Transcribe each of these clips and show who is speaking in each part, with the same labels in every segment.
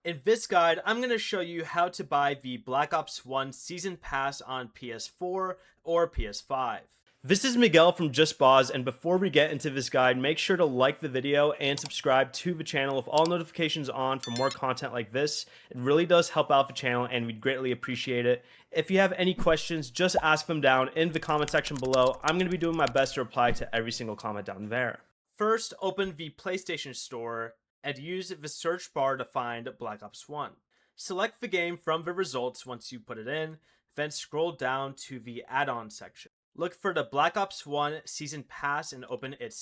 Speaker 1: In this guide, I'm going to show you how to buy the Black Ops 1 Season Pass on PS4 or PS5. This is Miguel from Just Boz, and before we get into this guide, make sure to like the video and subscribe to the channel with all notifications on for more content like this. It really does help out the channel and we'd greatly appreciate it. If you have any questions, just ask them down in the comment section below. I'm going to be doing my best to reply to every single comment down there. First, open the PlayStation Store and use the search bar to find Black Ops 1. Select the game from the results once you put it in, then scroll down to the add-on section. Look for the Black Ops 1 Season Pass and open its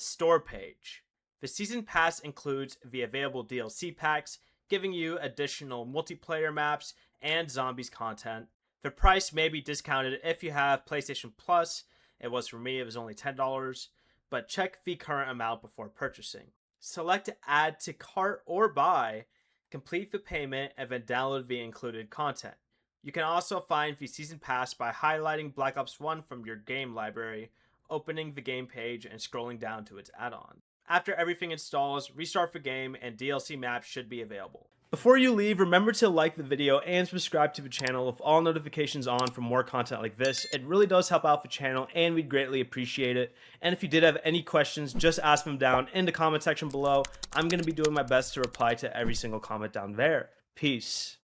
Speaker 1: store page. The Season Pass includes the available DLC packs, giving you additional multiplayer maps and zombies content. The price may be discounted if you have PlayStation Plus. It was for me, it was only $10, but check the current amount before purchasing. Select Add to Cart or Buy, complete the payment, and then download the included content. You can also find the Season Pass by highlighting Black Ops 1 from your game library, opening the game page, and scrolling down to its add-on. After everything installs, restart the game and DLC maps should be available. Before you leave, remember to like the video and subscribe to the channel with all notifications on for more content like this. It really does help out the channel and we'd greatly appreciate it. And if you did have any questions, just ask them down in the comment section below. I'm going to be doing my best to reply to every single comment down there. Peace.